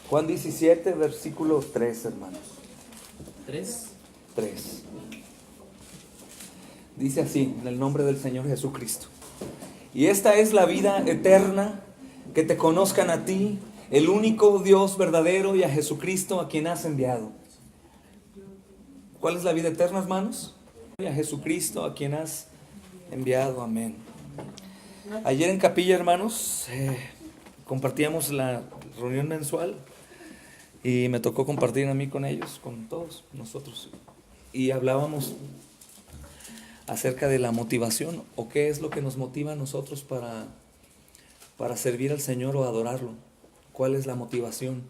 Juan 17, versículo 3, hermanos. 3. 3. Dice así, en el nombre del Señor Jesucristo. Y esta es la vida eterna, que te conozcan a ti, el único Dios verdadero, y a Jesucristo a quien has enviado. ¿Cuál es la vida eterna, hermanos? Y a Jesucristo a quien has enviado. Amén. Ayer en capilla, hermanos, compartíamos la reunión mensual y me tocó compartir a mí con ellos, con todos nosotros. Y hablábamos acerca de la motivación, o qué es lo que nos motiva a nosotros para servir al Señor o adorarlo. ¿Cuál es la motivación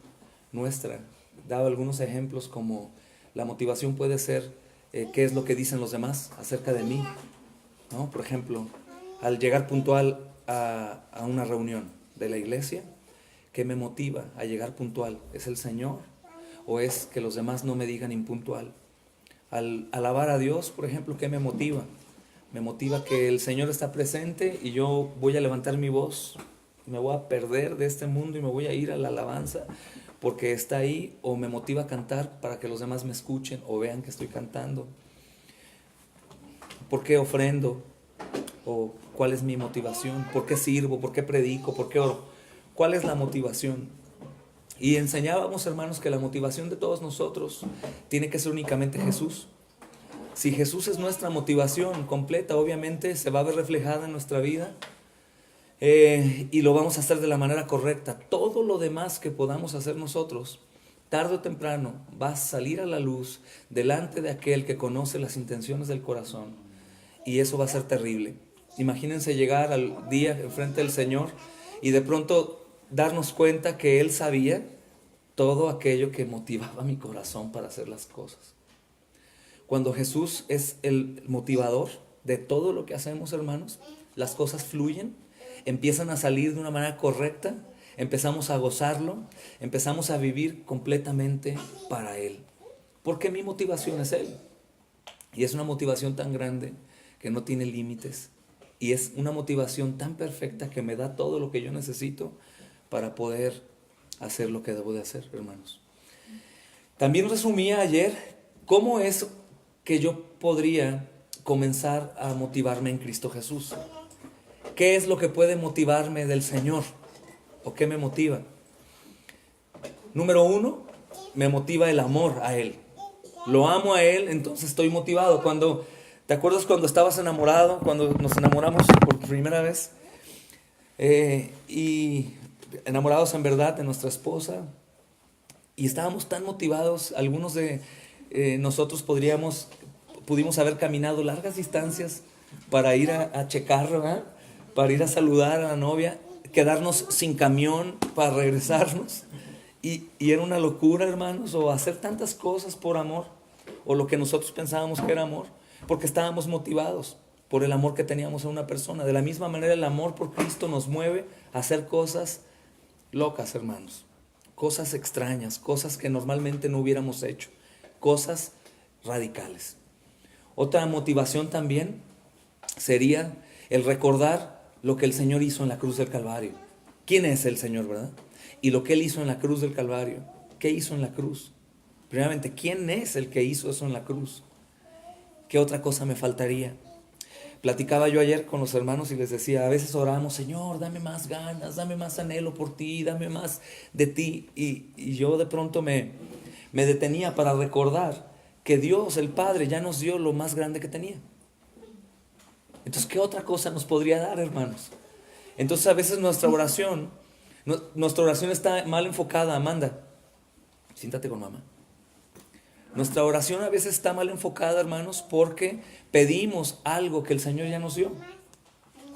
nuestra? Daba algunos ejemplos, como la motivación puede ser qué es lo que dicen los demás acerca de mí, ¿no? Por ejemplo, al llegar puntual a una reunión de la iglesia, ¿qué me motiva a llegar puntual? ¿Es el Señor o es que los demás no me digan impuntual? Al alabar a Dios, por ejemplo, ¿qué me motiva? Me motiva que el Señor está presente y yo voy a levantar mi voz, me voy a perder de este mundo y me voy a ir a la alabanza porque está ahí. O me motiva a cantar para que los demás me escuchen o vean que estoy cantando. ¿Por qué ofrendo? ¿O cuál es mi motivación? ¿Por qué sirvo? ¿Por qué predico? ¿Por qué oro? ¿Cuál es la motivación? Y enseñábamos, hermanos, que la motivación de todos nosotros tiene que ser únicamente Jesús. Si Jesús es nuestra motivación completa, obviamente se va a ver reflejada en nuestra vida, y lo vamos a hacer de la manera correcta. Todo lo demás que podamos hacer nosotros, tarde o temprano, va a salir a la luz delante de aquel que conoce las intenciones del corazón, y eso va a ser terrible. Imagínense llegar al día enfrente del Señor y de pronto darnos cuenta que Él sabía todo aquello que motivaba mi corazón para hacer las cosas. Cuando Jesús es el motivador de todo lo que hacemos, hermanos, las cosas fluyen, empiezan a salir de una manera correcta, empezamos a gozarlo, empezamos a vivir completamente para Él. Porque mi motivación es Él. Y es una motivación tan grande que no tiene límites. Y es una motivación tan perfecta que me da todo lo que yo necesito para poder hacer lo que debo de hacer, hermanos. También resumía ayer cómo es que yo podría comenzar a motivarme en Cristo Jesús. ¿Qué es lo que puede motivarme del Señor? ¿O qué me motiva? Número 1, me motiva el amor a Él. Lo amo a Él, entonces estoy motivado. ¿Te acuerdas cuando estabas enamorado? Cuando nos enamoramos por primera vez, y enamorados en verdad de nuestra esposa, y estábamos tan motivados. Algunos de nosotros pudimos haber caminado largas distancias para ir a checar, ¿verdad? Para ir a saludar a la novia, quedarnos sin camión para regresarnos, y era una locura, hermanos, o hacer tantas cosas por amor, o lo que nosotros pensábamos que era amor, porque estábamos motivados por el amor que teníamos a una persona. De la misma manera, el amor por Cristo nos mueve a hacer cosas locas, hermanos, cosas extrañas, cosas que normalmente no hubiéramos hecho, cosas radicales. Otra motivación también sería el recordar lo que el Señor hizo en la cruz del Calvario. ¿Quién es el Señor, verdad? Y lo que Él hizo en la cruz del Calvario. ¿Qué hizo en la cruz? Primeramente, ¿quién es el que hizo eso en la cruz? ¿Qué otra cosa me faltaría? Platicaba yo ayer con los hermanos y les decía, a veces oramos, Señor, dame más ganas, dame más anhelo por ti, dame más de ti. Y yo de pronto me detenía para recordar que Dios, el Padre, ya nos dio lo más grande que tenía. Entonces, ¿qué otra cosa nos podría dar, hermanos? Entonces, a veces nuestra oración está mal enfocada. Amanda, siéntate con mamá. Nuestra oración a veces está mal enfocada, hermanos, porque pedimos algo que el Señor ya nos dio.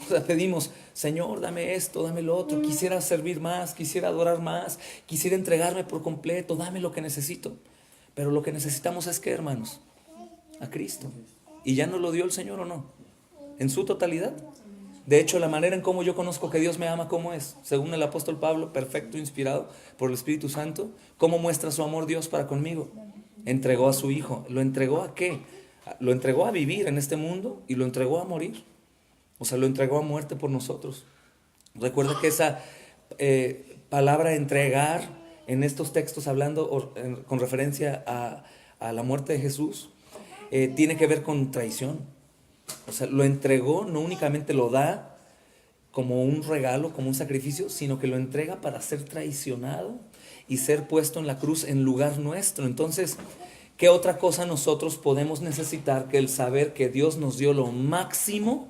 O sea, pedimos, Señor, dame esto, dame lo otro, quisiera servir más, quisiera adorar más, quisiera entregarme por completo, dame lo que necesito. Pero lo que necesitamos es, ¿qué, hermanos? A Cristo. ¿Y ya nos lo dio el Señor o no? En su totalidad. De hecho, la manera en cómo yo conozco que Dios me ama, ¿cómo es? Según el apóstol Pablo, perfecto, inspirado por el Espíritu Santo, ¿cómo muestra su amor Dios para conmigo? Entregó a su Hijo. ¿Lo entregó a qué? Lo entregó a vivir en este mundo y lo entregó a morir. O sea, lo entregó a muerte por nosotros. Recuerda que esa palabra entregar en estos textos hablando con referencia a la muerte de Jesús, tiene que ver con traición. O sea, lo entregó, no únicamente lo da como un regalo, como un sacrificio, sino que lo entrega para ser traicionado y ser puesto en la cruz en lugar nuestro. Entonces, ¿qué otra cosa nosotros podemos necesitar que el saber que Dios nos dio lo máximo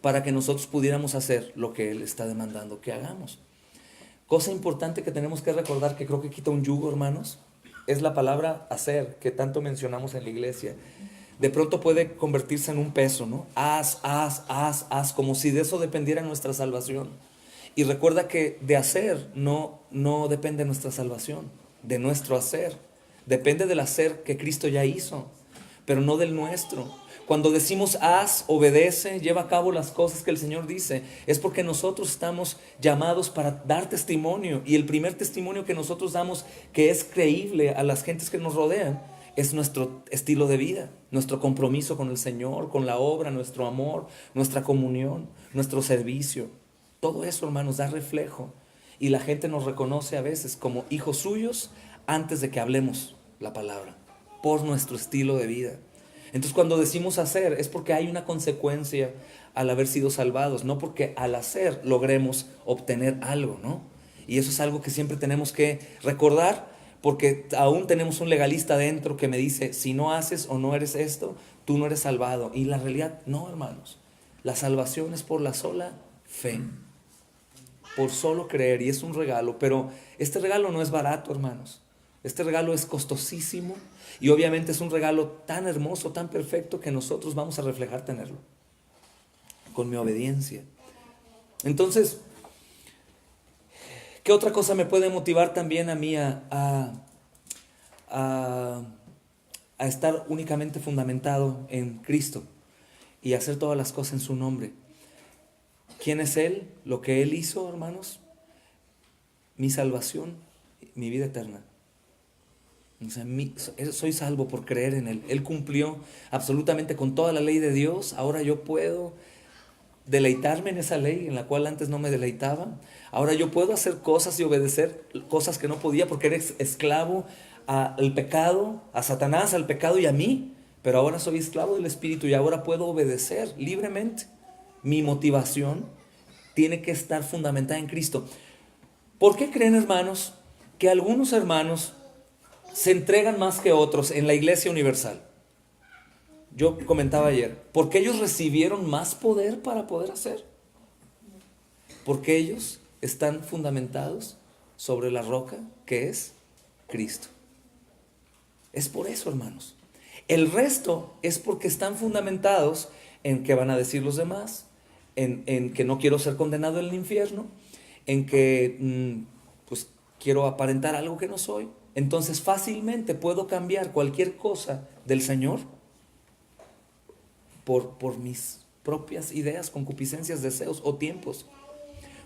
para que nosotros pudiéramos hacer lo que Él está demandando que hagamos? Cosa importante que tenemos que recordar, que creo que quita un yugo, hermanos, es la palabra hacer, que tanto mencionamos en la iglesia. De pronto puede convertirse en un peso, ¿no? Haz, como si de eso dependiera nuestra salvación. Y recuerda que de hacer no depende nuestra salvación, de nuestro hacer. Depende del hacer que Cristo ya hizo, pero no del nuestro. Cuando decimos haz, obedece, lleva a cabo las cosas que el Señor dice, es porque nosotros estamos llamados para dar testimonio. Y el primer testimonio que nosotros damos, que es creíble a las gentes que nos rodean, es nuestro estilo de vida, nuestro compromiso con el Señor, con la obra, nuestro amor, nuestra comunión, nuestro servicio. Todo eso, hermanos, da reflejo. Y la gente nos reconoce a veces como hijos suyos antes de que hablemos la palabra, por nuestro estilo de vida. Entonces, cuando decimos hacer, es porque hay una consecuencia al haber sido salvados, no porque al hacer logremos obtener algo, ¿no? Y eso es algo que siempre tenemos que recordar, porque aún tenemos un legalista dentro que me dice, si no haces o no eres esto, tú no eres salvado. Y la realidad, no, hermanos. La salvación es por la sola fe, por solo creer, y es un regalo. Pero este regalo no es barato, hermanos. Este regalo es costosísimo, y obviamente es un regalo tan hermoso, tan perfecto, que nosotros vamos a reflejar tenerlo con mi obediencia. Entonces, ¿qué otra cosa me puede motivar también a mí a estar únicamente fundamentado en Cristo y hacer todas las cosas en su nombre? ¿Quién es Él? Lo que Él hizo, hermanos, mi salvación, mi vida eterna. O sea, soy salvo por creer en Él. Él cumplió absolutamente con toda la ley de Dios. Ahora yo puedo deleitarme en esa ley en la cual antes no me deleitaba. Ahora yo puedo hacer cosas y obedecer cosas que no podía porque eres esclavo al pecado, a Satanás, al pecado y a mí. Pero ahora soy esclavo del Espíritu y ahora puedo obedecer libremente. Mi motivación tiene que estar fundamentada en Cristo. ¿Por qué creen, hermanos, que algunos hermanos se entregan más que otros en la Iglesia Universal? Yo comentaba ayer, porque ellos recibieron más poder para poder hacer. Porque ellos están fundamentados sobre la roca que es Cristo. Es por eso, hermanos. El resto es porque están fundamentados en qué van a decir los demás, en que no quiero ser condenado en el infierno, en que pues quiero aparentar algo que no soy. Entonces fácilmente puedo cambiar cualquier cosa del Señor por mis propias ideas, concupiscencias, deseos o tiempos.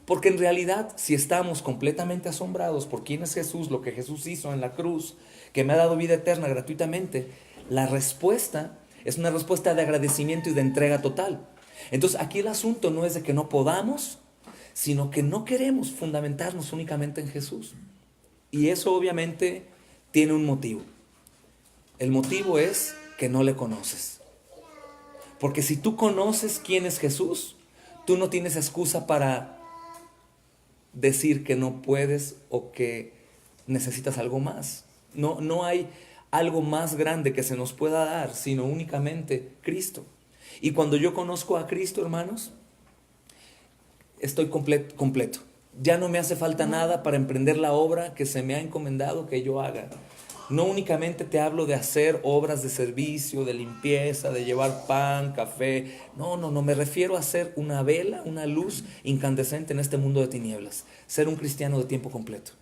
Porque en realidad, si estamos completamente asombrados por quién es Jesús, lo que Jesús hizo en la cruz, que me ha dado vida eterna gratuitamente, la respuesta es una respuesta de agradecimiento y de entrega total. Entonces aquí el asunto no es de que no podamos, sino que no queremos fundamentarnos únicamente en Jesús. Y eso obviamente tiene un motivo. El motivo es que no le conoces. Porque si tú conoces quién es Jesús, tú no tienes excusa para decir que no puedes o que necesitas algo más. No hay algo más grande que se nos pueda dar, sino únicamente Cristo. Y cuando yo conozco a Cristo, hermanos, estoy completo. Ya no me hace falta nada para emprender la obra que se me ha encomendado que yo haga. No únicamente te hablo de hacer obras de servicio, de limpieza, de llevar pan, café. No, me refiero a ser una vela, una luz incandescente en este mundo de tinieblas. Ser un cristiano de tiempo completo.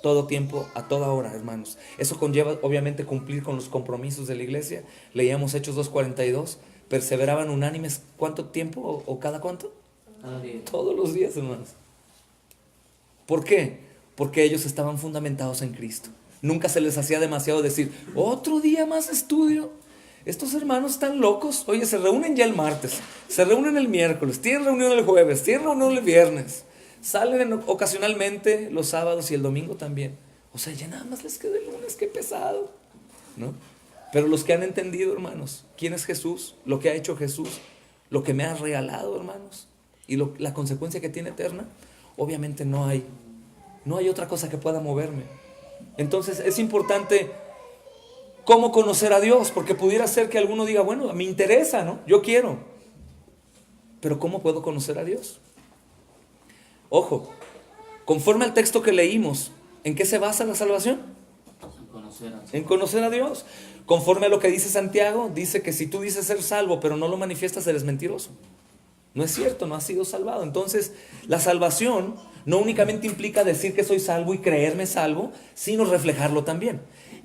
Todo tiempo, a toda hora, hermanos. Eso conlleva, obviamente, cumplir con los compromisos de la iglesia. Leíamos Hechos 2:42. Perseveraban unánimes, ¿cuánto tiempo o cada cuánto? Todos los días, hermanos. ¿Por qué? Porque ellos estaban fundamentados en Cristo. Nunca se les hacía demasiado decir, otro día más estudio. Estos hermanos están locos. Oye, se reúnen ya el martes, se reúnen el miércoles, tienen reunión el jueves, tienen reunión el viernes, salen ocasionalmente los sábados y el domingo también. O sea, ya nada más les queda el lunes, qué pesado, ¿no? Pero los que han entendido, hermanos, quién es Jesús, lo que ha hecho Jesús, lo que me ha regalado, hermanos, y la consecuencia que tiene eterna, obviamente no hay otra cosa que pueda moverme. Entonces es importante cómo conocer a Dios, porque pudiera ser que alguno diga, bueno, me interesa, ¿no? Yo quiero. Pero ¿cómo puedo conocer a Dios? Ojo, conforme al texto que leímos, ¿en qué se basa la salvación? En conocer a Dios. Conforme a lo que dice Santiago, dice que si tú dices ser salvo, pero no lo manifiestas, eres mentiroso. No es cierto, no has sido salvado. Entonces, la salvación no únicamente implica decir que soy salvo y creerme salvo, sino reflejarlo también.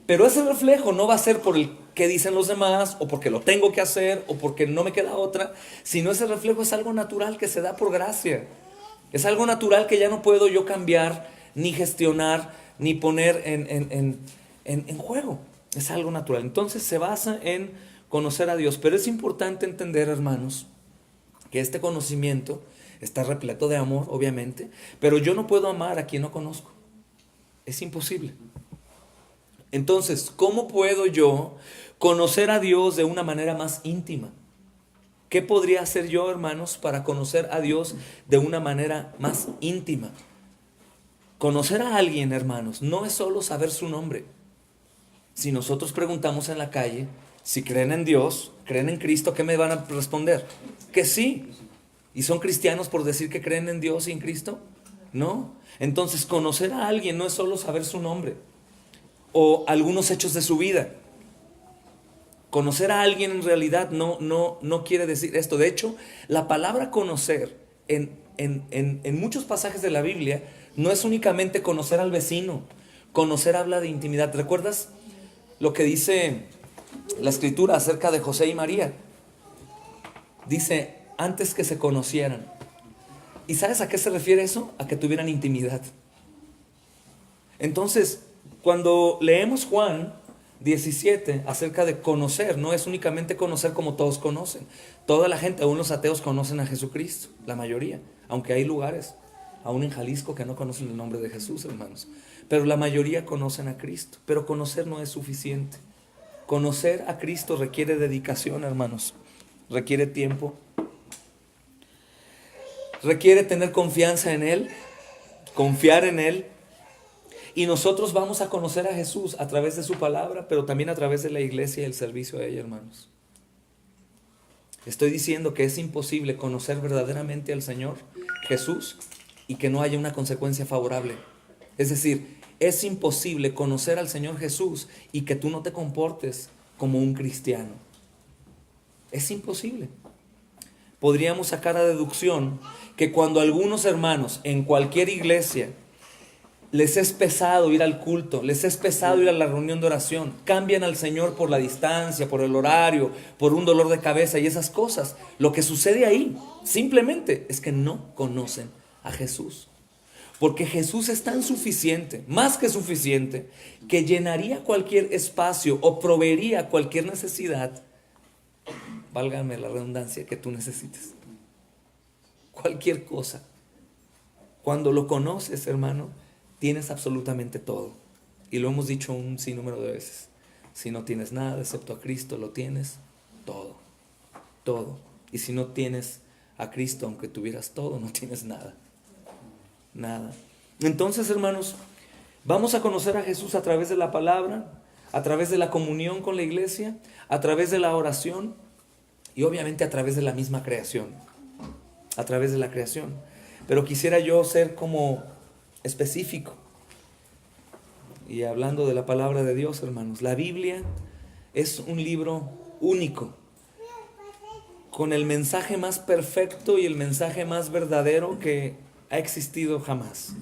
Pero ese reflejo no va a ser por el que dicen los demás, o porque lo tengo que hacer, o porque no me queda otra, sino ese reflejo es algo natural que se da por gracia. Es algo natural que ya no puedo yo cambiar, ni gestionar, ni poner en juego. Es algo natural. Entonces se basa en conocer a Dios. Pero es importante entender, hermanos, que este conocimiento está repleto de amor, obviamente, pero yo no puedo amar a quien no conozco. Es imposible. Entonces, ¿cómo puedo yo conocer a Dios de una manera más íntima? ¿Qué podría hacer yo, hermanos, para conocer a Dios de una manera más íntima? Conocer a alguien, hermanos, no es solo saber su nombre. Si nosotros preguntamos en la calle si creen en Dios, creen en Cristo, ¿qué me van a responder? Que sí. ¿Y son cristianos por decir que creen en Dios y en Cristo? No. Entonces, conocer a alguien no es solo saber su nombre o algunos hechos de su vida. Conocer a alguien en realidad no quiere decir esto. De hecho, la palabra conocer en muchos pasajes de la Biblia no es únicamente conocer al vecino. Conocer habla de intimidad. ¿Recuerdas lo que dice la Escritura acerca de José y María? Dice, antes que se conocieran. ¿Y sabes a qué se refiere eso? A que tuvieran intimidad. Entonces, cuando leemos Juan 17 acerca de conocer, no es únicamente conocer como todos conocen. Toda la gente, aún los ateos, conocen a Jesucristo, la mayoría. Aunque hay lugares, aún en Jalisco, que no conocen el nombre de Jesús, hermanos. Pero la mayoría conocen a Cristo. Pero conocer no es suficiente. Conocer a Cristo requiere dedicación, hermanos. Requiere tiempo. Requiere tener confianza en Él. Confiar en Él. Y nosotros vamos a conocer a Jesús a través de su palabra, pero también a través de la iglesia y el servicio a ella, hermanos. Estoy diciendo que es imposible conocer verdaderamente al Señor Jesús y que no haya una consecuencia favorable. Es decir, es imposible conocer al Señor Jesús y que tú no te comportes como un cristiano. Es imposible. Podríamos sacar a deducción que cuando algunos hermanos en cualquier iglesia les es pesado ir al culto, les es pesado ir a la reunión de oración, cambian al Señor por la distancia, por el horario, por un dolor de cabeza y esas cosas, lo que sucede ahí simplemente es que no conocen a Jesús. Porque Jesús es tan suficiente, más que suficiente, que llenaría cualquier espacio o proveería cualquier necesidad, válgame la redundancia, que tú necesites. Cualquier cosa. Cuando lo conoces, hermano, tienes absolutamente todo. Y lo hemos dicho un sinnúmero de veces. Si no tienes nada excepto a Cristo, lo tienes todo. Todo. Y si no tienes a Cristo, aunque tuvieras todo, no tienes nada. Nada. Entonces, hermanos, vamos a conocer a Jesús a través de la palabra, a través de la comunión con la iglesia, a través de la oración y obviamente a través de la misma creación. A través de la creación. Pero quisiera yo ser como específico. Y hablando de la palabra de Dios, hermanos, la Biblia es un libro único, con el mensaje más perfecto y el mensaje más verdadero que ha existido jamás.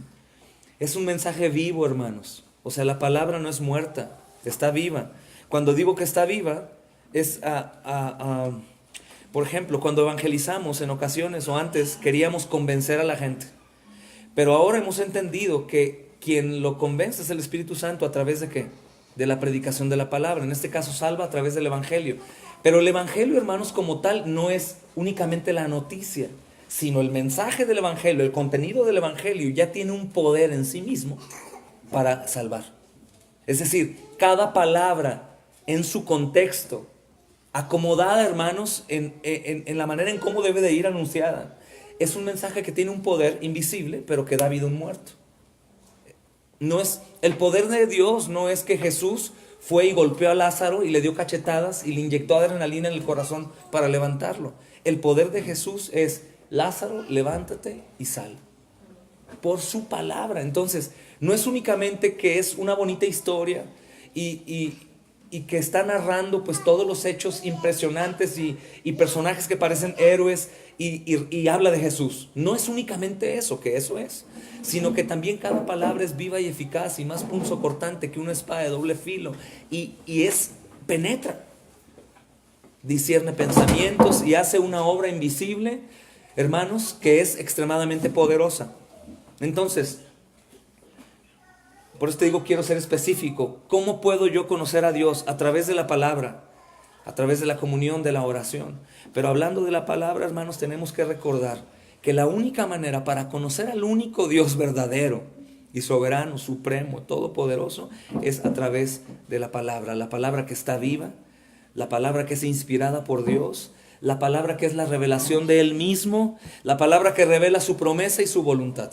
Es un mensaje vivo, hermanos. O sea, la palabra no es muerta, está viva. Cuando digo que está viva, es por ejemplo, cuando evangelizamos en ocasiones o antes queríamos convencer a la gente. Pero ahora hemos entendido que quien lo convence es el Espíritu Santo. ¿A través de qué? De la predicación de la palabra. En este caso salva a través del Evangelio. Pero el Evangelio, hermanos, como tal, no es únicamente la noticia, sino el mensaje del Evangelio, el contenido del Evangelio ya tiene un poder en sí mismo para salvar. Es decir, cada palabra en su contexto, acomodada, hermanos, en la manera en cómo debe de ir anunciada. Es un mensaje que tiene un poder invisible, pero que da vida a un muerto. No es, el poder de Dios no es que Jesús fue y golpeó a Lázaro y le dio cachetadas y le inyectó adrenalina en el corazón para levantarlo. El poder de Jesús es: Lázaro, levántate y sal. Por su palabra. Entonces, no es únicamente que es una bonita historia y que está narrando pues todos los hechos impresionantes y personajes que parecen héroes y habla de Jesús. No es únicamente eso, que eso es, sino que también cada palabra es viva y eficaz y más punzocortante que una espada de doble filo y penetra, discierne pensamientos y hace una obra invisible, hermanos, que es extremadamente poderosa. Entonces, por eso te digo, quiero ser específico. ¿Cómo puedo yo conocer a Dios? A través de la palabra, a través de la comunión, de la oración. Pero hablando de la palabra, hermanos, tenemos que recordar que la única manera para conocer al único Dios verdadero y soberano, supremo, todopoderoso, es a través de la palabra que está viva, la palabra que es inspirada por Dios, la palabra que es la revelación de Él mismo, la palabra que revela su promesa y su voluntad.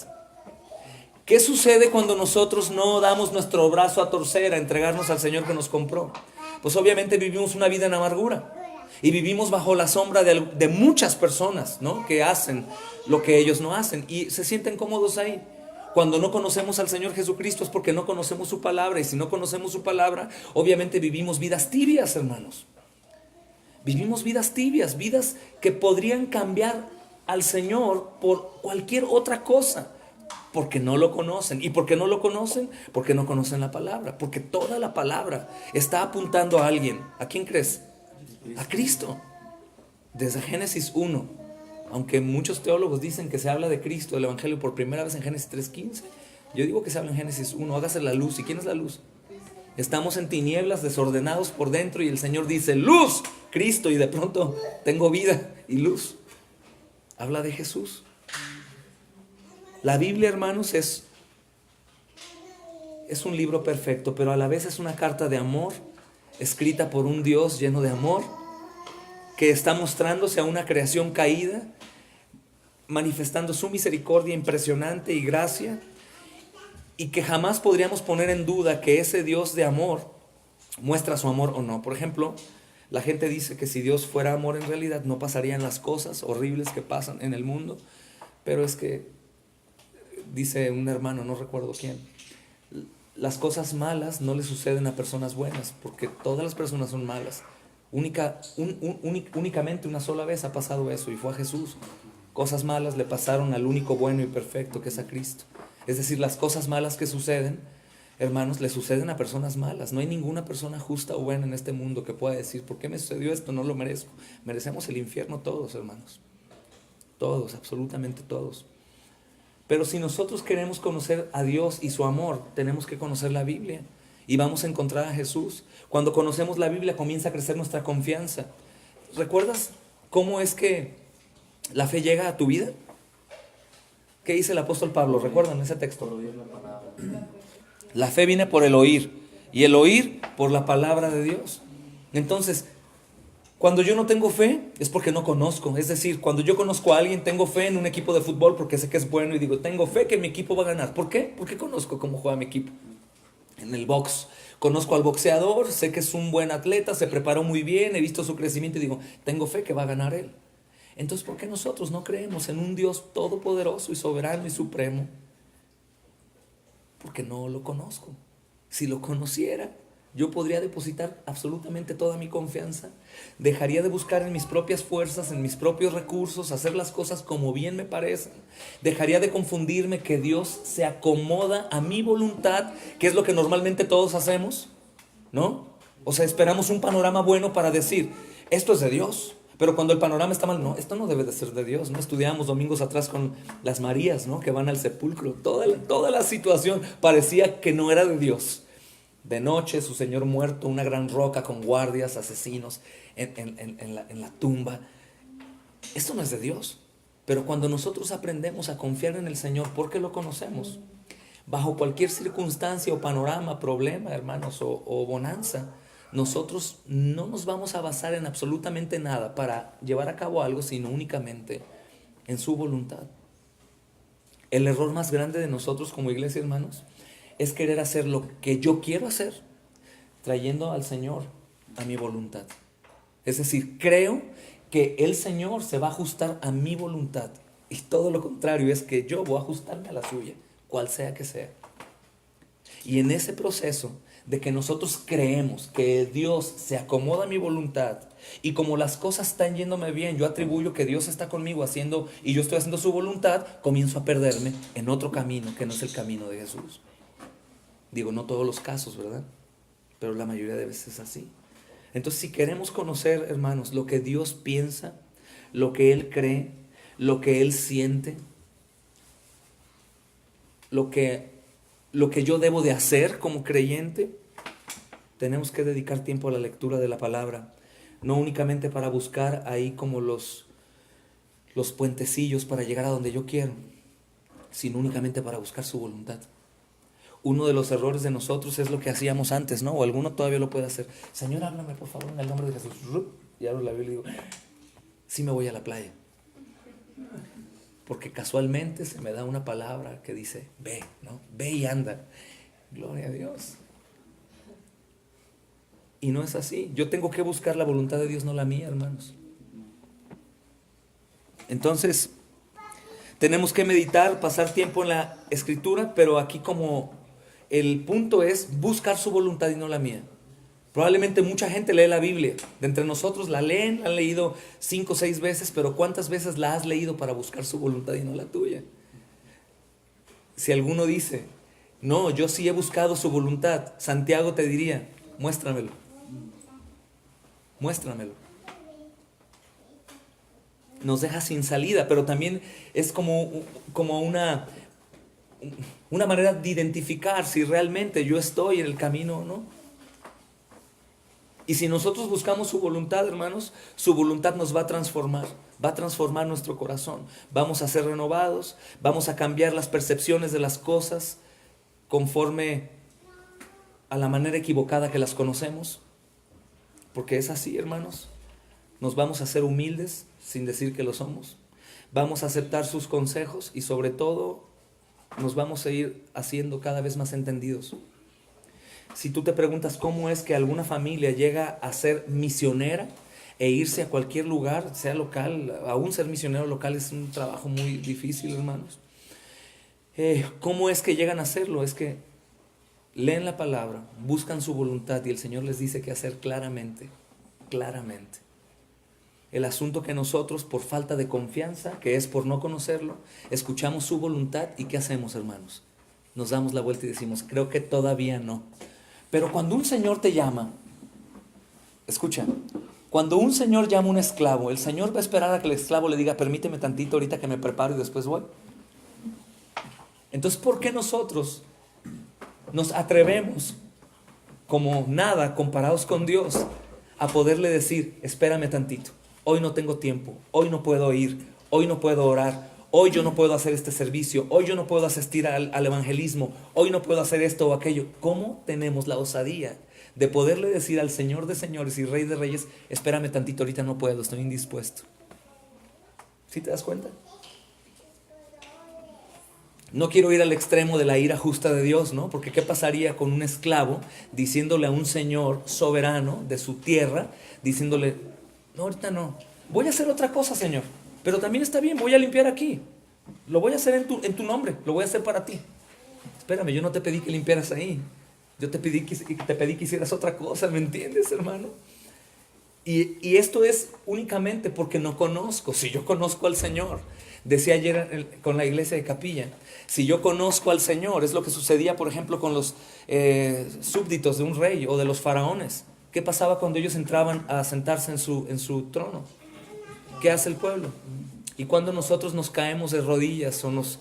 ¿Qué sucede cuando nosotros no damos nuestro brazo a torcer, a entregarnos al Señor que nos compró? Pues obviamente vivimos una vida en amargura y vivimos bajo la sombra de muchas personas, ¿no?, que hacen lo que ellos no hacen y se sienten cómodos ahí. Cuando no conocemos al Señor Jesucristo es porque no conocemos su palabra, y si no conocemos su palabra, obviamente vivimos vidas tibias, hermanos. Vivimos vidas tibias, vidas que podrían cambiar al Señor por cualquier otra cosa, porque no lo conocen. ¿Y por qué no lo conocen? Porque no conocen la palabra. Porque toda la palabra está apuntando a alguien. ¿A quién crees? A Cristo. Desde Génesis 1. Aunque muchos teólogos dicen que se habla de Cristo, el Evangelio, por primera vez en Génesis 3:15. Yo digo que se habla en Génesis 1. Hágase la luz. ¿Y quién es la luz? Estamos en tinieblas, desordenados por dentro, y el Señor dice: luz, Cristo, y de pronto tengo vida y luz. Habla de Jesús. La Biblia, hermanos, es un libro perfecto, pero a la vez es una carta de amor, escrita por un Dios lleno de amor, que está mostrándose a una creación caída, manifestando su misericordia impresionante y gracia, y que jamás podríamos poner en duda que ese Dios de amor muestra su amor o no. Por ejemplo, la gente dice que si Dios fuera amor, en realidad no pasarían las cosas horribles que pasan en el mundo, pero es que dice un hermano, no recuerdo quién, las cosas malas no le suceden a personas buenas, porque todas las personas son malas. Únicamente una sola vez ha pasado eso, y fue a Jesús. Cosas malas le pasaron al único bueno y perfecto, que es a Cristo. Es decir, las cosas malas que suceden, hermanos, le suceden a personas malas. No hay ninguna persona justa o buena en este mundo que pueda decir: ¿por qué me sucedió esto? No lo merezco. Merecemos el infierno todos, hermanos. Todos, absolutamente todos. Pero si nosotros queremos conocer a Dios y su amor, tenemos que conocer la Biblia, y vamos a encontrar a Jesús. Cuando conocemos la Biblia, comienza a crecer nuestra confianza. ¿Recuerdas cómo es que la fe llega a tu vida? ¿Qué dice el apóstol Pablo? ¿Recuerdan ese texto? La fe viene por el oír, y el oír por la palabra de Dios. Entonces, cuando yo no tengo fe, es porque no conozco. Es decir, cuando yo conozco a alguien, tengo fe en un equipo de fútbol porque sé que es bueno y digo: tengo fe que mi equipo va a ganar. ¿Por qué? Porque conozco cómo juega mi equipo. En el box, conozco al boxeador, sé que es un buen atleta, se preparó muy bien, he visto su crecimiento y digo: tengo fe que va a ganar él. Entonces, ¿por qué nosotros no creemos en un Dios todopoderoso y soberano y supremo? Porque no lo conozco. Si lo conociera, yo podría depositar absolutamente toda mi confianza. Dejaría de buscar en mis propias fuerzas, en mis propios recursos, hacer las cosas como bien me parecen. Dejaría de confundirme que Dios se acomoda a mi voluntad, que es lo que normalmente todos hacemos, ¿no? O sea, esperamos un panorama bueno para decir: esto es de Dios. Pero cuando el panorama está mal, no, esto no debe de ser de Dios. No estudiamos domingos atrás con las Marías, ¿no?, que van al sepulcro. Toda la situación parecía que no era de Dios. De noche, su Señor muerto, una gran roca con guardias, asesinos en la tumba. Esto no es de Dios. Pero cuando nosotros aprendemos a confiar en el Señor, porque lo conocemos, bajo cualquier circunstancia o panorama, problema, hermanos, o bonanza, nosotros no nos vamos a basar en absolutamente nada para llevar a cabo algo, sino únicamente en su voluntad. El error más grande de nosotros como iglesia, hermanos, es querer hacer lo que yo quiero hacer, trayendo al Señor a mi voluntad. Es decir, creo que el Señor se va a ajustar a mi voluntad. Y todo lo contrario, es que yo voy a ajustarme a la suya, cual sea que sea. Y en ese proceso de que nosotros creemos que Dios se acomoda a mi voluntad, y como las cosas están yéndome bien, yo atribuyo que Dios está conmigo haciendo, y yo estoy haciendo su voluntad, comienzo a perderme en otro camino que no es el camino de Jesús. Digo, no todos los casos, ¿verdad? Pero la mayoría de veces es así. Entonces, si queremos conocer, hermanos, lo que Dios piensa, lo que Él cree, lo que Él siente, lo que yo debo de hacer como creyente, tenemos que dedicar tiempo a la lectura de la palabra, no únicamente para buscar ahí como los puentecillos para llegar a donde yo quiero, sino únicamente para buscar su voluntad. Uno de los errores de nosotros es lo que hacíamos antes, ¿no? O alguno todavía lo puede hacer. Señor, háblame por favor en el nombre de Jesús. Y abro la Biblia y digo, sí me voy a la playa. Porque casualmente se me da una palabra que dice, ve, ¿no? Ve y anda. Gloria a Dios. Y no es así. Yo tengo que buscar la voluntad de Dios, no la mía, hermanos. Entonces, tenemos que meditar, pasar tiempo en la Escritura, pero aquí como el punto es buscar su voluntad y no la mía. Probablemente mucha gente lee la Biblia. De entre nosotros la leen, la han leído 5 o 6 veces, pero ¿cuántas veces la has leído para buscar su voluntad y no la tuya? Si alguno dice, no, yo sí he buscado su voluntad, Santiago te diría, muéstramelo. Muéstramelo. Nos deja sin salida, pero también es como una manera de identificar si realmente yo estoy en el camino o no. Y si nosotros buscamos su voluntad, hermanos, su voluntad nos va a transformar nuestro corazón. Vamos a ser renovados, vamos a cambiar las percepciones de las cosas conforme a la manera equivocada que las conocemos. Porque es así, hermanos. Nos vamos a ser humildes sin decir que lo somos. Vamos a aceptar sus consejos y sobre todo nos vamos a ir haciendo cada vez más entendidos. Si tú te preguntas cómo es que alguna familia llega a ser misionera e irse a cualquier lugar, sea local, aún ser misionero local es un trabajo muy difícil, hermanos. ¿Cómo es que llegan a hacerlo? Es que leen la palabra, buscan su voluntad y el Señor les dice qué hacer claramente, claramente. El asunto que nosotros, por falta de confianza, que es por no conocerlo, escuchamos su voluntad y ¿qué hacemos, hermanos? Nos damos la vuelta y decimos, creo que todavía no. Pero cuando un Señor te llama, escucha, cuando un Señor llama a un esclavo, el Señor va a esperar a que el esclavo le diga, permíteme tantito ahorita que me preparo y después voy. Entonces, ¿por qué nosotros nos atrevemos como nada comparados con Dios a poderle decir, espérame tantito, hoy no tengo tiempo, hoy no puedo ir, hoy no puedo orar, hoy yo no puedo hacer este servicio, hoy yo no puedo asistir al evangelismo, hoy no puedo hacer esto o aquello? ¿Cómo tenemos la osadía de poderle decir al Señor de señores y Rey de reyes, espérame tantito, ahorita no puedo, estoy indispuesto? ¿Sí te das cuenta? No quiero ir al extremo de la ira justa de Dios, ¿no? Porque ¿qué pasaría con un esclavo diciéndole a un señor soberano de su tierra, diciéndole, no, ahorita no, voy a hacer otra cosa, Señor, pero también está bien, voy a limpiar aquí, lo voy a hacer en tu nombre, lo voy a hacer para ti. Espérame, yo no te pedí que limpiaras ahí, yo te pedí que hicieras otra cosa, ¿me entiendes, hermano? Y esto es únicamente porque no conozco. Si yo conozco al Señor, decía ayer con la iglesia de Capilla, si yo conozco al Señor, es lo que sucedía, por ejemplo, con los súbditos de un rey o de los faraones. ¿Qué pasaba cuando ellos entraban a sentarse en su trono? ¿Qué hace el pueblo? Y cuando nosotros nos caemos de rodillas o nos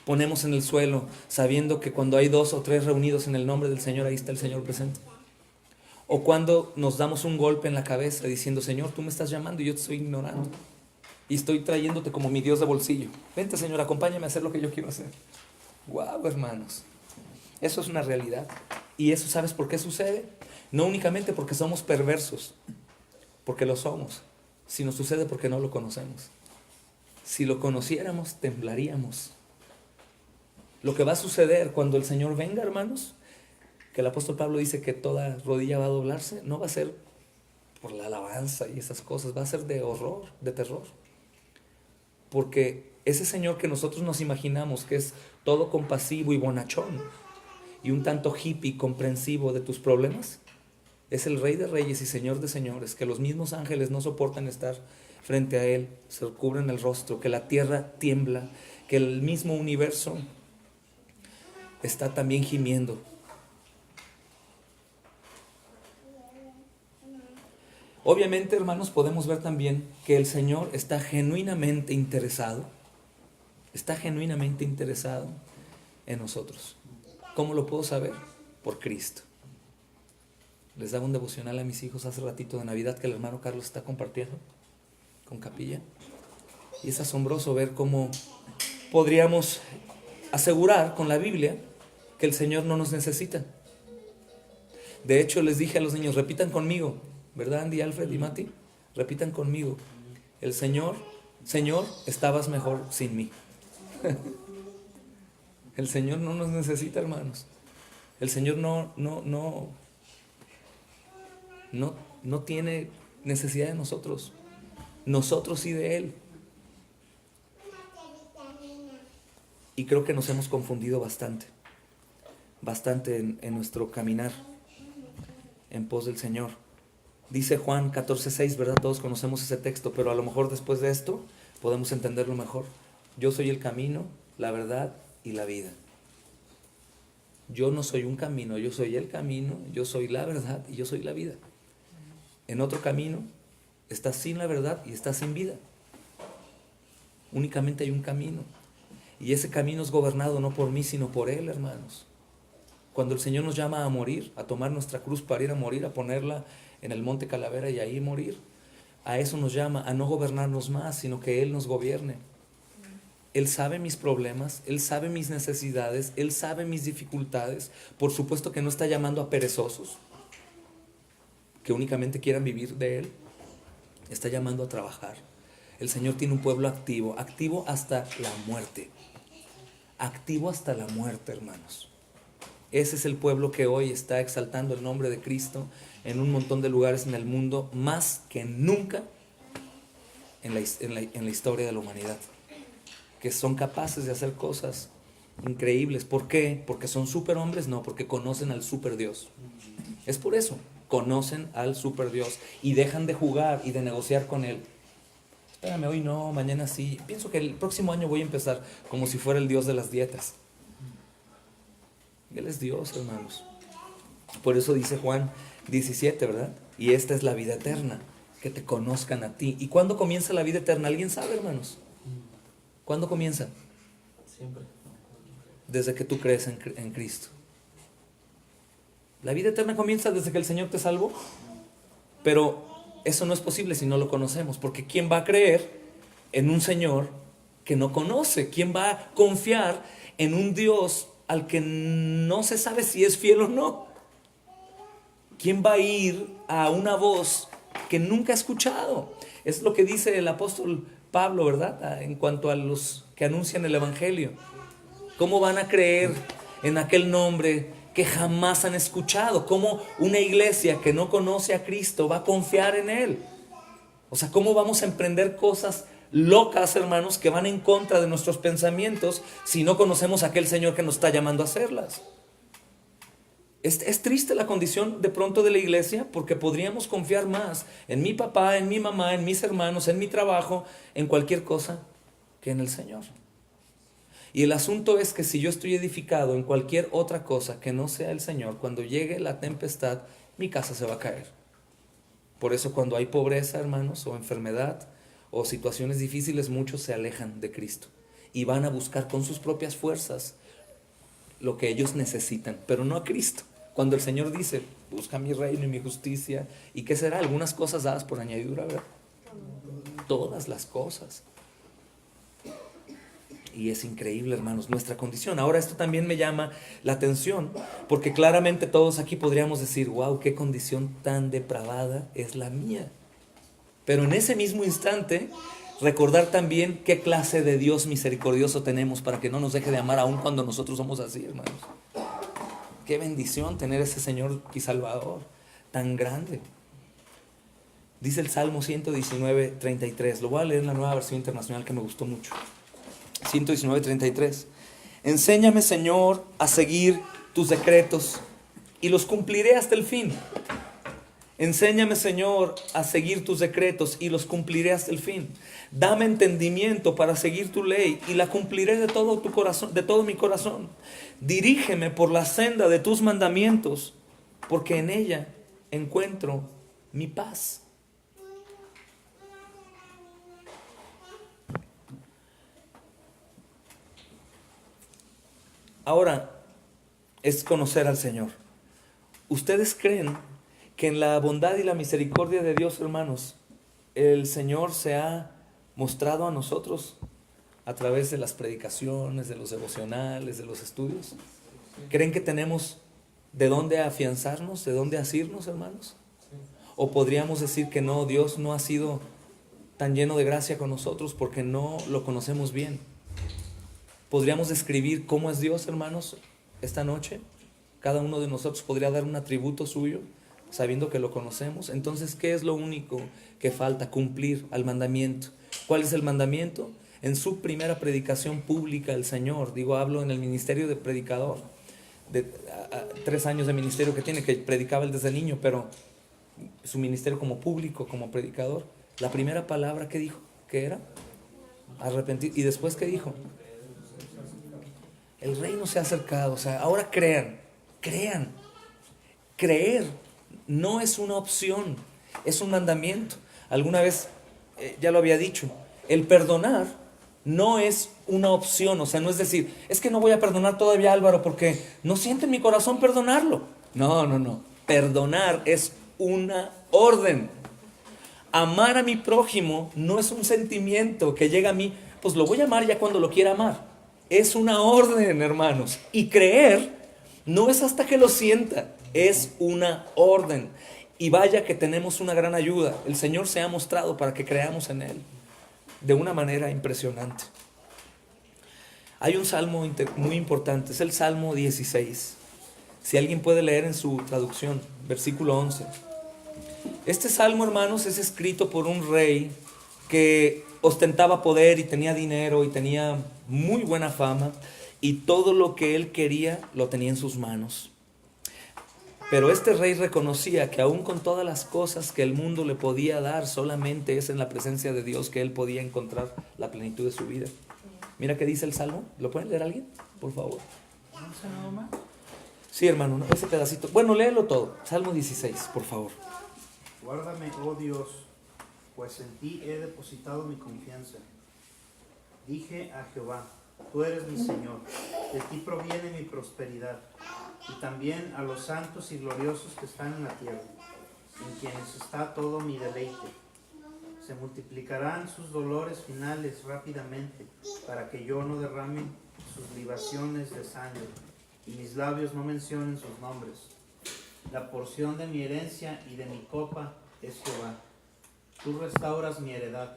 ponemos en el suelo, sabiendo que cuando hay 2 o 3 reunidos en el nombre del Señor, ahí está el Señor presente. O cuando nos damos un golpe en la cabeza diciendo, Señor, tú me estás llamando y yo te estoy ignorando. Y estoy trayéndote como mi Dios de bolsillo. Vente, Señor, acompáñame a hacer lo que yo quiero hacer. Wow, hermanos. Eso es una realidad. Y eso, ¿sabes por qué sucede? No únicamente porque somos perversos, porque lo somos, sino sucede porque no lo conocemos. Si lo conociéramos, temblaríamos. Lo que va a suceder cuando el Señor venga, hermanos, que el apóstol Pablo dice que toda rodilla va a doblarse, no va a ser por la alabanza y esas cosas, va a ser de horror, de terror. Porque ese Señor que nosotros nos imaginamos que es todo compasivo y bonachón y un tanto hippie comprensivo de tus problemas, es el Rey de Reyes y Señor de Señores, que los mismos ángeles no soportan estar frente a Él, se cubren el rostro, que la tierra tiembla, que el mismo universo está también gimiendo. Obviamente, hermanos, podemos ver también que el Señor está genuinamente interesado en nosotros. ¿Cómo lo puedo saber? Por Cristo. Les daba un devocional a mis hijos hace ratito de Navidad que el hermano Carlos está compartiendo con Capilla. Y es asombroso ver cómo podríamos asegurar con la Biblia que el Señor no nos necesita. De hecho, les dije a los niños, repitan conmigo, ¿verdad, Andy, Alfred y Mati? Repitan conmigo. El Señor, estabas mejor sin mí. El Señor no nos necesita, hermanos. El Señor no tiene necesidad de nosotros. Nosotros sí de Él. Y creo que nos hemos confundido bastante en nuestro caminar en pos del Señor. Dice Juan 14:6, ¿verdad? Todos conocemos ese texto, pero a lo mejor después de esto podemos entenderlo mejor. Yo soy el camino, la verdad y la vida. Yo no soy un camino, yo soy el camino, yo soy la verdad y yo soy la vida. En otro camino estás sin la verdad y estás sin vida. Únicamente hay un camino. Y ese camino es gobernado no por mí, sino por Él, hermanos. Cuando el Señor nos llama a morir, a tomar nuestra cruz para ir a morir, a ponerla en el monte Calavera y ahí morir, a eso nos llama, a no gobernarnos más, sino que Él nos gobierne. Él sabe mis problemas, Él sabe mis necesidades, Él sabe mis dificultades. Por supuesto que no está llamando a perezosos, que únicamente quieran vivir de Él. Está llamando a trabajar. El Señor tiene un pueblo activo hasta la muerte. Activo hasta la muerte, hermanos. Ese es el pueblo que hoy está exaltando el nombre de Cristo en un montón de lugares en el mundo, más que nunca en la historia de la humanidad. Que son capaces de hacer cosas increíbles. ¿Por qué? ¿Porque son superhombres? No, porque conocen al superdios. Es por eso, conocen al superdios y dejan de jugar y de negociar con Él. Espérame, hoy no, mañana sí. Pienso que el próximo año voy a empezar como si fuera el Dios de las dietas. Él es Dios, hermanos. Por eso dice Juan 17, ¿verdad? Y esta es la vida eterna, que te conozcan a ti. ¿Y cuándo comienza la vida eterna? ¿Alguien sabe, hermanos? ¿Cuándo comienza? Siempre. Desde que tú crees en Cristo. La vida eterna comienza desde que el Señor te salvó. Pero eso no es posible si no lo conocemos. Porque ¿quién va a creer en un Señor que no conoce? ¿Quién va a confiar en un Dios al que no se sabe si es fiel o no? ¿Quién va a ir a una voz que nunca ha escuchado? Es lo que dice el apóstol Pablo, ¿verdad? En cuanto a los que anuncian el Evangelio. ¿Cómo van a creer en aquel nombre que jamás han escuchado? ¿Cómo una iglesia que no conoce a Cristo va a confiar en Él? O sea, ¿cómo vamos a emprender cosas locas, hermanos, que van en contra de nuestros pensamientos si no conocemos a aquel Señor que nos está llamando a hacerlas? Es triste la condición de pronto de la iglesia, porque podríamos confiar más en mi papá, en mi mamá, en mis hermanos, en mi trabajo, en cualquier cosa que en el Señor. Y el asunto es que si yo estoy edificado en cualquier otra cosa que no sea el Señor, cuando llegue la tempestad, mi casa se va a caer. Por eso cuando hay pobreza, hermanos, o enfermedad, o situaciones difíciles, muchos se alejan de Cristo y van a buscar con sus propias fuerzas lo que ellos necesitan, pero no a Cristo. Cuando el Señor dice, busca mi reino y mi justicia, ¿y qué será? Algunas cosas dadas por añadidura, ¿verdad? Todas las cosas. Y es increíble, hermanos, nuestra condición. Ahora esto también me llama la atención, porque claramente todos aquí podríamos decir, wow, qué condición tan depravada es la mía. Pero en ese mismo instante, recordar también qué clase de Dios misericordioso tenemos para que no nos deje de amar aun cuando nosotros somos así, hermanos. Qué bendición tener ese Señor y Salvador tan grande. Dice el Salmo 119, 33. Lo voy a leer en la Nueva Versión Internacional que me gustó mucho. 119, 33. Enséñame, Señor, a seguir tus decretos y los cumpliré hasta el fin. Enséñame, Señor, a seguir tus decretos y los cumpliré hasta el fin. Dame entendimiento para seguir tu ley y la cumpliré de todo tu corazón, de todo mi corazón. Dirígeme por la senda de tus mandamientos, porque en ella encuentro mi paz. Ahora es conocer al Señor. ¿Ustedes creen que en la bondad y la misericordia de Dios, hermanos, el Señor se ha mostrado a nosotros a través de las predicaciones, de los devocionales, de los estudios? ¿Creen que tenemos de dónde afianzarnos, de dónde asirnos, hermanos? ¿O podríamos decir que no, Dios no ha sido tan lleno de gracia con nosotros porque no lo conocemos bien? ¿Podríamos describir cómo es Dios, hermanos, esta noche? Cada uno de nosotros podría dar un atributo suyo, sabiendo que lo conocemos. Entonces, ¿qué es lo único que falta? Cumplir al mandamiento. ¿Cuál es el mandamiento? En su primera predicación pública, el Señor, hablo en el ministerio de predicador, de 3 años de ministerio que tiene, que predicaba él desde niño, pero su ministerio como público, como predicador, la primera palabra que dijo, ¿qué era? Arrepentir. ¿Y después qué dijo? El reino se ha acercado. O sea, ahora crean. Creer no es una opción, es un mandamiento. Alguna vez ya lo había dicho, el perdonar no es una opción. O sea, no es decir, es que no voy a perdonar todavía a Álvaro porque no siento en mi corazón perdonarlo. No. Perdonar es una orden. Amar a mi prójimo no es un sentimiento que llega a mí, pues lo voy a amar ya cuando lo quiera amar. Es una orden, hermanos. Y creer no es hasta que lo sienta, es una orden. Y vaya que tenemos una gran ayuda. El Señor se ha mostrado para que creamos en Él de una manera impresionante. Hay un salmo muy importante, es el Salmo 16. Si alguien puede leer en su traducción, versículo 11. Este salmo, hermanos, es escrito por un rey que ostentaba poder y tenía dinero y tenía muy buena fama, y todo lo que él quería lo tenía en sus manos. Pero este rey reconocía que aún con todas las cosas que el mundo le podía dar, solamente es en la presencia de Dios que él podía encontrar la plenitud de su vida. Mira qué dice el Salmo. ¿Lo pueden leer alguien? Por favor. Sí, hermano, ese pedacito. Bueno, léelo todo. Salmo 16, por favor. Guárdame, oh Dios, pues en ti he depositado mi confianza. Dije a Jehová, tú eres mi Señor, de ti proviene mi prosperidad, y también a los santos y gloriosos que están en la tierra, en quienes está todo mi deleite. Se multiplicarán sus dolores finales rápidamente, para que yo no derrame sus libaciones de sangre, y mis labios no mencionen sus nombres. La porción de mi herencia y de mi copa es Jehová. Tú restauras mi heredad.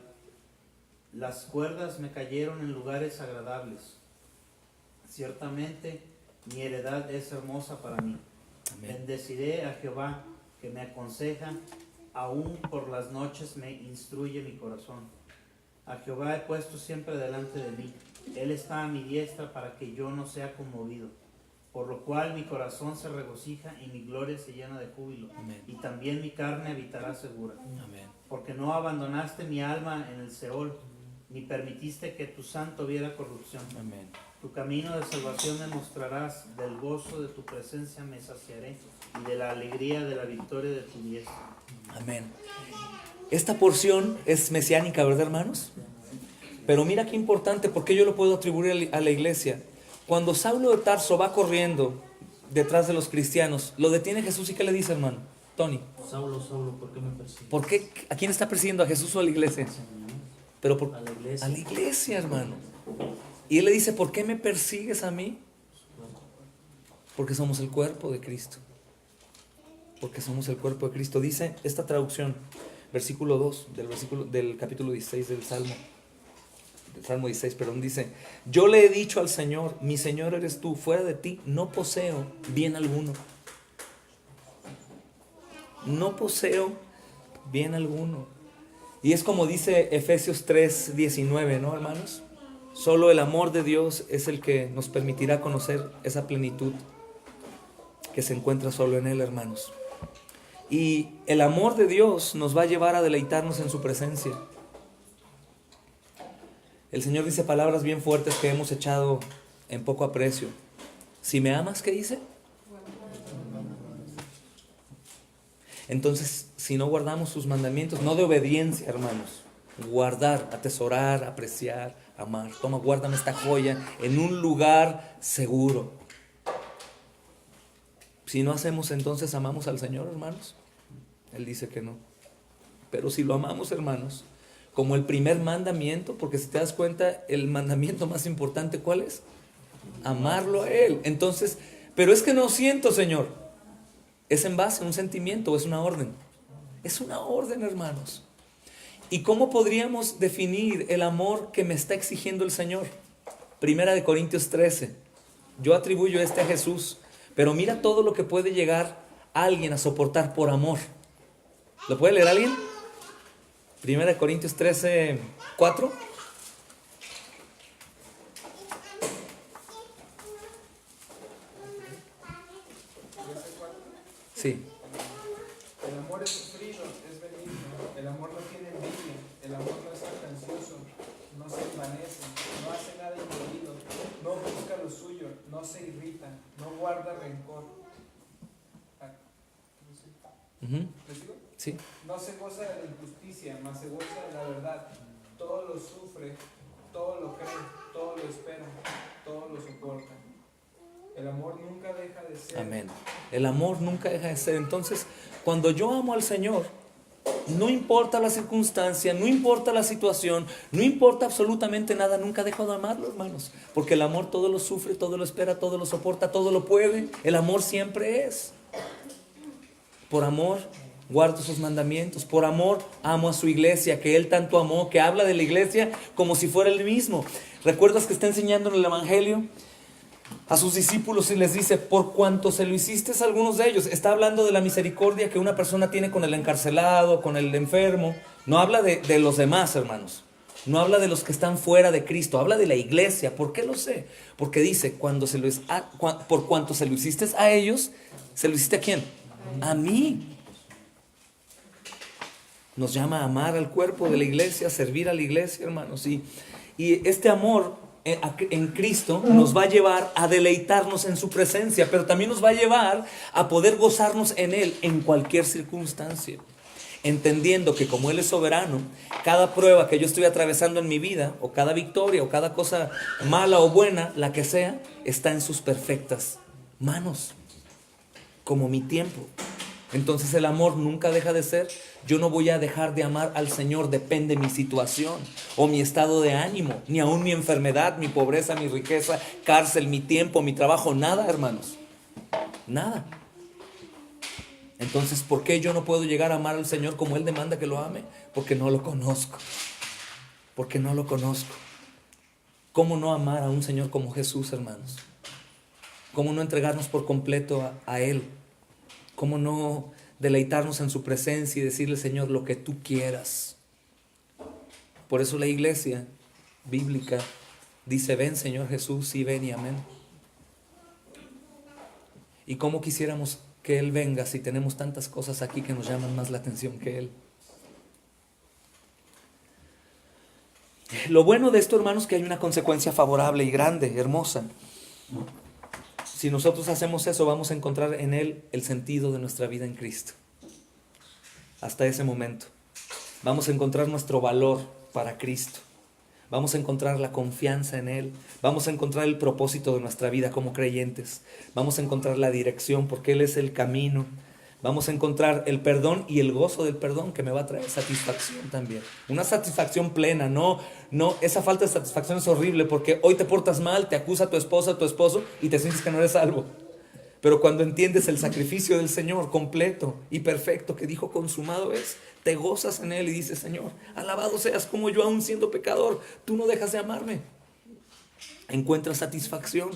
Las cuerdas me cayeron en lugares agradables. Ciertamente mi heredad es hermosa para mí. Amén. Bendeciré a Jehová, que me aconseja, aún por las noches me instruye mi corazón. A Jehová he puesto siempre delante de mí. Él está a mi diestra para que yo no sea conmovido. Por lo cual mi corazón se regocija y mi gloria se llena de júbilo. Amén. Y también mi carne habitará segura. Amén. Porque no abandonaste mi alma en el Seol, ni permitiste que tu santo viera corrupción. Amén. Tu camino de salvación me mostrarás, del gozo de tu presencia me saciaré, y de la alegría de la victoria de tu diestra. Amén. Esta porción es mesiánica, ¿verdad, hermanos? Pero mira qué importante, porque yo lo puedo atribuir a la iglesia. Cuando Saulo de Tarso va corriendo detrás de los cristianos, lo detiene Jesús, ¿y qué le dice, hermano? Tony. Saulo, Saulo, ¿por qué me persigues? ¿Por qué? ¿A quién está persiguiendo? ¿A Jesús o a la iglesia? Pero a la iglesia. A la iglesia, hermano. Y Él le dice, ¿por qué me persigues a mí? Porque somos el cuerpo de Cristo. Porque somos el cuerpo de Cristo. Dice esta traducción, versículo 2 del capítulo 16 del Salmo 16, perdón, dice: yo le he dicho al Señor, mi Señor eres tú, fuera de ti no poseo bien alguno. No poseo bien alguno. Y es como dice Efesios 3:19, ¿no, hermanos? Solo el amor de Dios es el que nos permitirá conocer esa plenitud que se encuentra solo en Él, hermanos. Y el amor de Dios nos va a llevar a deleitarnos en su presencia. El Señor dice palabras bien fuertes que hemos echado en poco aprecio. Si me amas, ¿qué dice? Entonces, si no guardamos sus mandamientos, no de obediencia, hermanos, guardar, atesorar, apreciar, amar. Toma, guárdame esta joya en un lugar seguro. Si no hacemos, entonces amamos al Señor, hermanos. Él dice que no. Pero si lo amamos, hermanos, como el primer mandamiento, porque si te das cuenta, el mandamiento más importante, ¿cuál es? Amarlo a Él. Entonces, pero es que no siento, Señor. ¿Es en base a un sentimiento o es una orden? Es una orden, hermanos. ¿Y cómo podríamos definir el amor que me está exigiendo el Señor? 1 Corintios 13. Yo atribuyo a Jesús, pero mira todo lo que puede llegar alguien a soportar por amor. ¿Lo puede leer alguien? 1 Corintios 13, 4. Sí. El amor es sufrido, es benigno, el amor no tiene envidia, el amor no es jactancioso, no se envanece, no hace nada indebido, no busca lo suyo, no se irrita, no guarda rencor. ¿Les digo? Sí. No se goza de la injusticia, mas se goza de la verdad. Todo lo sufre, todo lo cree, todo lo espera, todo lo soporta. El amor nunca deja de ser. Amén. El amor nunca deja de ser. Entonces, cuando yo amo al Señor, no importa la circunstancia, no importa la situación, no importa absolutamente nada, nunca dejo de amarlo, hermanos. Porque el amor todo lo sufre, todo lo espera, todo lo soporta, todo lo puede. El amor siempre es. Por amor guardo sus mandamientos. Por amor amo a su iglesia, que Él tanto amó, que habla de la iglesia como si fuera Él mismo. ¿Recuerdas que está enseñando en el Evangelio a sus discípulos y les dice: por cuanto se lo hiciste a algunos de ellos? Está hablando de la misericordia que una persona tiene con el encarcelado, con el enfermo. No habla de los demás, hermanos. No habla de los que están fuera de Cristo. Habla de la iglesia. ¿Por qué lo sé? Porque dice, por cuanto se lo hiciste a ellos, ¿se lo hiciste a quién? A mí. Nos llama a amar al cuerpo de la iglesia, a servir a la iglesia, hermanos. Y este amor en Cristo nos va a llevar a deleitarnos en su presencia, pero también nos va a llevar a poder gozarnos en Él en cualquier circunstancia, entendiendo que como Él es soberano, cada prueba que yo estoy atravesando en mi vida, o cada victoria, o cada cosa mala o buena, la que sea, está en sus perfectas manos, como mi tiempo. Entonces el amor nunca deja de ser. Yo no voy a dejar de amar al Señor, depende mi situación o mi estado de ánimo, ni aún mi enfermedad, mi pobreza, mi riqueza, cárcel, mi tiempo, mi trabajo, nada, hermanos, nada. Entonces, ¿por qué yo no puedo llegar a amar al Señor como Él demanda que lo ame? Porque no lo conozco, porque no lo conozco. ¿Cómo no amar a un Señor como Jesús, hermanos? ¿Cómo no entregarnos por completo a Él? ¿Cómo no deleitarnos en su presencia y decirle: Señor, lo que tú quieras? Por eso la iglesia bíblica dice: ven, Señor Jesús, sí, ven y amén. ¿Y cómo quisiéramos que Él venga si tenemos tantas cosas aquí que nos llaman más la atención que Él? Lo bueno de esto, hermanos, es que hay una consecuencia favorable y grande, hermosa. Si nosotros hacemos eso, vamos a encontrar en Él el sentido de nuestra vida en Cristo. Hasta ese momento vamos a encontrar nuestro valor para Cristo. Vamos a encontrar la confianza en Él. Vamos a encontrar el propósito de nuestra vida como creyentes. Vamos a encontrar la dirección, porque Él es el camino. Vamos a encontrar el perdón y el gozo del perdón, que me va a traer satisfacción también. Una satisfacción plena, no, esa falta de satisfacción es horrible porque hoy te portas mal, te acusa tu esposa, tu esposo y te sientes que no eres salvo. Pero cuando entiendes el sacrificio del Señor completo y perfecto, que dijo consumado es, te gozas en Él y dices, Señor, alabado seas, como yo aún siendo pecador, tú no dejas de amarme. Encuentras satisfacción,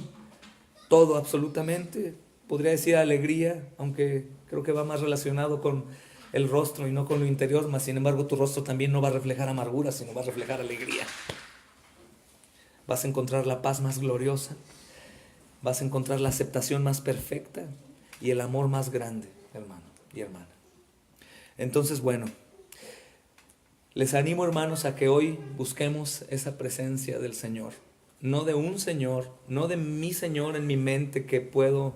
todo absolutamente. Podría decir alegría, aunque creo que va más relacionado con el rostro y no con lo interior, mas sin embargo tu rostro también no va a reflejar amargura, sino va a reflejar alegría. Vas a encontrar la paz más gloriosa, vas a encontrar la aceptación más perfecta y el amor más grande, hermano y hermana. Entonces, bueno, les animo, hermanos, a que hoy busquemos esa presencia del Señor. No de un Señor, no de mi Señor en mi mente que puedo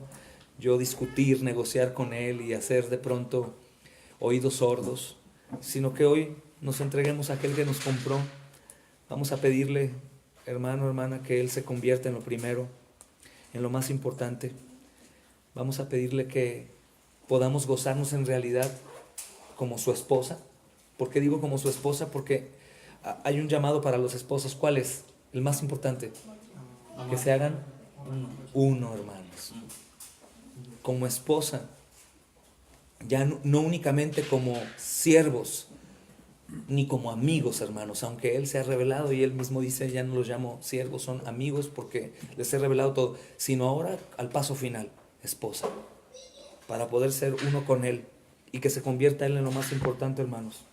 yo discutir, negociar con Él y hacer de pronto oídos sordos, sino que hoy nos entreguemos a aquel que nos compró. Vamos a pedirle, hermano, hermana, que Él se convierta en lo primero, en lo más importante. Vamos a pedirle que podamos gozarnos en realidad como su esposa. ¿Por qué digo como su esposa? Porque hay un llamado para los esposos. ¿Cuál es? El más importante. Que se hagan uno, hermanos. Como esposa. Ya no únicamente como siervos, ni como amigos, hermanos, aunque Él se ha revelado y Él mismo dice, ya no los llamo siervos, son amigos porque les he revelado todo, sino ahora al paso final, esposa, para poder ser uno con Él y que se convierta Él en lo más importante, hermanos.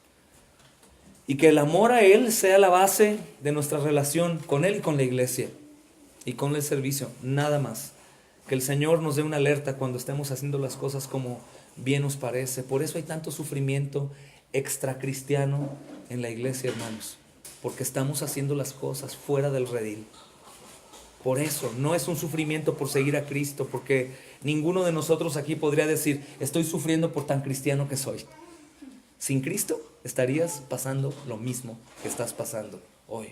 Y que el amor a Él sea la base de nuestra relación con Él y con la iglesia y con el servicio, nada más. Que el Señor nos dé una alerta cuando estemos haciendo las cosas como bien nos parece. Por eso hay tanto sufrimiento extracristiano en la iglesia, hermanos, porque estamos haciendo las cosas fuera del redil. Por eso, no es un sufrimiento por seguir a Cristo, porque ninguno de nosotros aquí podría decir, estoy sufriendo por tan cristiano que soy. Sin Cristo estarías pasando lo mismo que estás pasando hoy.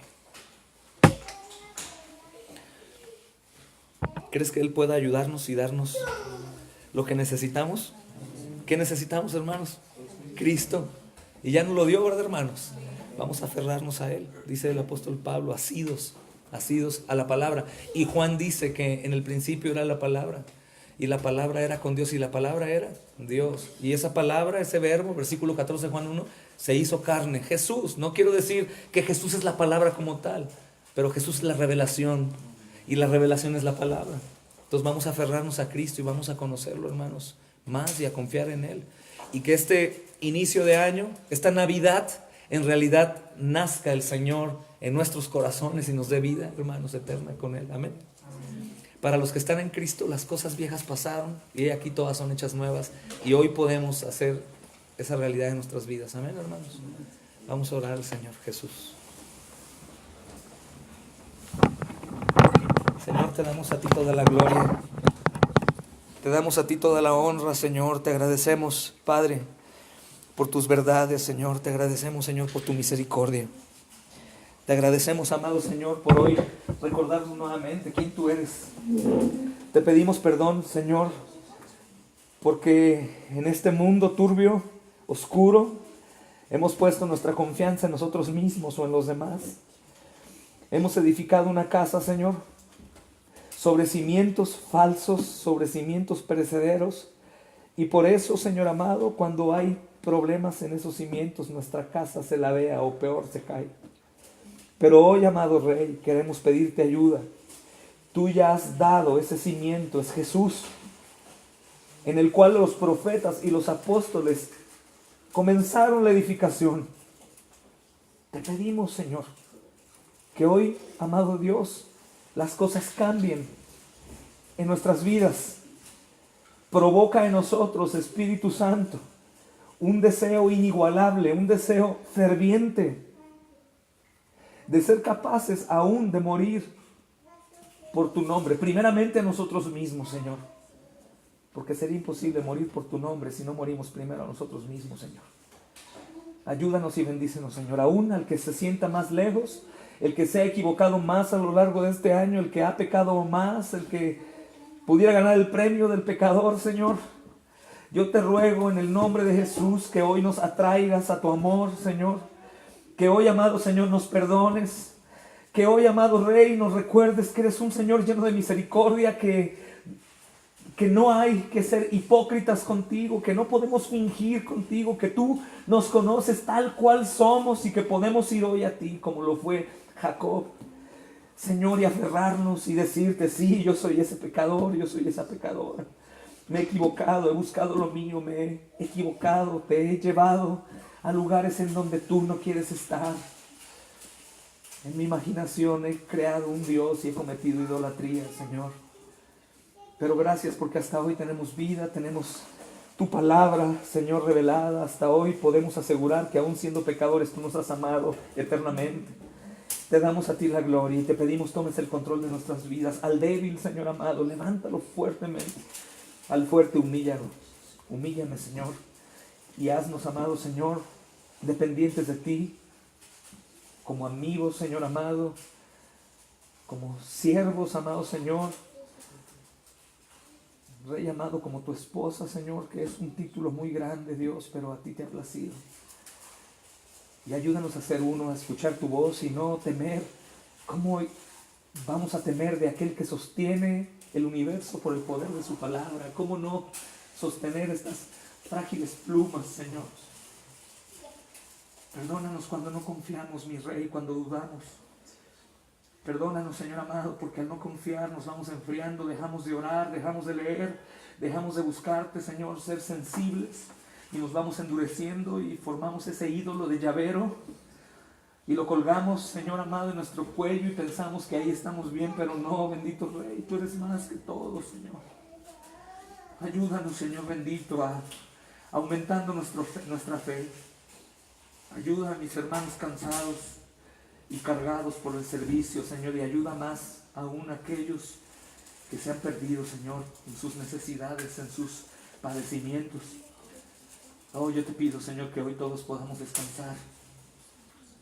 ¿Crees que Él pueda ayudarnos y darnos lo que necesitamos? ¿Qué necesitamos, hermanos? Cristo. Y ya nos lo dio, ¿verdad, hermanos? Vamos a aferrarnos a Él. Dice el apóstol Pablo, asidos a la palabra. Y Juan dice que en el principio era la palabra. Y la palabra era con Dios y la palabra era Dios. Y esa palabra, ese verbo, versículo 14 Juan 1, se hizo carne. Jesús, no quiero decir que Jesús es la palabra como tal, pero Jesús es la revelación. Y la revelación es la palabra. Entonces vamos a aferrarnos a Cristo y vamos a conocerlo, hermanos, más y a confiar en Él. Y que este inicio de año, esta Navidad, en realidad nazca el Señor en nuestros corazones y nos dé vida, hermanos, eterna con Él. Amén. Para los que están en Cristo, las cosas viejas pasaron y aquí todas son hechas nuevas. Y hoy podemos hacer esa realidad en nuestras vidas. Amén, hermanos. Vamos a orar al Señor Jesús. Señor, te damos a ti toda la gloria. Te damos a ti toda la honra, Señor. Te agradecemos, Padre, por tus verdades, Señor. Te agradecemos, Señor, por tu misericordia. Te agradecemos, amado Señor, por hoy recordarnos nuevamente quién tú eres. Te pedimos perdón, Señor, porque en este mundo turbio, oscuro, hemos puesto nuestra confianza en nosotros mismos o en los demás. Hemos edificado una casa, Señor, sobre cimientos falsos, sobre cimientos perecederos. Y por eso, Señor amado, cuando hay problemas en esos cimientos, nuestra casa se lavea o peor, se cae. Pero hoy, amado Rey, queremos pedirte ayuda. Tú ya has dado ese cimiento, es Jesús, en el cual los profetas y los apóstoles comenzaron la edificación. Te pedimos, Señor, que hoy, amado Dios, las cosas cambien en nuestras vidas. Provoca en nosotros, Espíritu Santo, un deseo inigualable, un deseo ferviente de ser capaces aún de morir por tu nombre. Primeramente nosotros mismos, Señor, porque sería imposible morir por tu nombre si no morimos primero a nosotros mismos, Señor. Ayúdanos y bendícenos, Señor, aún al que se sienta más lejos, el que se ha equivocado más a lo largo de este año, el que ha pecado más, el que pudiera ganar el premio del pecador, Señor. Yo te ruego en el nombre de Jesús que hoy nos atraigas a tu amor, Señor. Que hoy, amado Señor, nos perdones. Que hoy, amado Rey, nos recuerdes que eres un Señor lleno de misericordia, que no hay que ser hipócritas contigo, que no podemos fingir contigo, que tú nos conoces tal cual somos y que podemos ir hoy a ti como lo fue Jacob, Señor, y aferrarnos y decirte, sí, yo soy ese pecador, yo soy esa pecadora. Me he equivocado, he buscado lo mío, me he equivocado, te he llevado a lugares en donde tú no quieres estar. En mi imaginación he creado un Dios y he cometido idolatría, Señor. Pero gracias porque hasta hoy tenemos vida, tenemos tu palabra, Señor, revelada. Hasta hoy podemos asegurar que aún siendo pecadores tú nos has amado eternamente. Te damos a ti la gloria y te pedimos tomes el control de nuestras vidas. Al débil, Señor amado, levántalo fuertemente. Al fuerte, humíllalo. Humíllame, Señor. Y haznos, amado Señor, dependientes de ti. Como amigos, Señor amado. Como siervos, amado Señor. Rey amado, como tu esposa, Señor, que es un título muy grande, Dios, pero a ti te ha placido. Y ayúdanos a ser uno, a escuchar tu voz y no temer. ¿Cómo vamos a temer de aquel que sostiene el universo por el poder de su palabra? ¿Cómo no sostener estas frágiles plumas, Señor? Perdónanos cuando no confiamos, mi Rey, cuando dudamos. Perdónanos, Señor amado, porque al no confiar nos vamos enfriando, dejamos de orar, dejamos de leer, dejamos de buscarte, Señor, ser sensibles, y nos vamos endureciendo y formamos ese ídolo de llavero y lo colgamos, Señor amado, en nuestro cuello y pensamos que ahí estamos bien, pero no, bendito Rey, tú eres más que todo, Señor. Ayúdanos, Señor bendito, a aumentando nuestra fe. Ayuda a mis hermanos cansados y cargados por el servicio, Señor, y ayuda más aún a aquellos que se han perdido, Señor, en sus necesidades, en sus padecimientos. Oh, yo te pido, Señor, que hoy todos podamos descansar.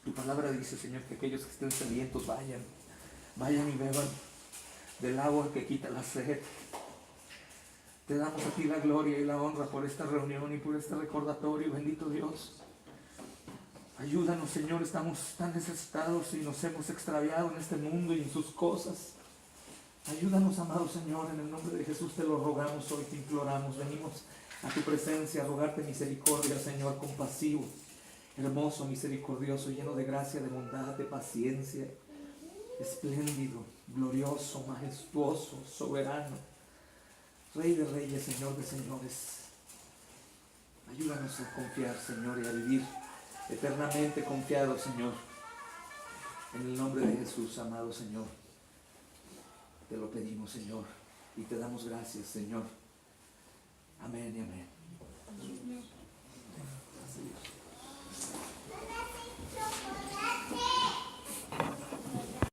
Tu palabra dice, Señor, que aquellos que estén sedientos vayan y beban del agua que quita la sed. Te damos a ti la gloria y la honra por esta reunión y por este recordatorio, bendito Dios. Ayúdanos, Señor, estamos tan necesitados y nos hemos extraviado en este mundo y en sus cosas. Ayúdanos, amado Señor, en el nombre de Jesús te lo rogamos hoy, te imploramos. Venimos a tu presencia a rogarte misericordia, Señor, compasivo, hermoso, misericordioso, lleno de gracia, de bondad, de paciencia, espléndido, glorioso, majestuoso, soberano, Rey de reyes, Señor de señores. Ayúdanos a confiar, Señor, y a vivir eternamente confiados, Señor. En el nombre de Jesús, amado Señor, te lo pedimos, Señor, y te damos gracias, Señor. Amén y amén.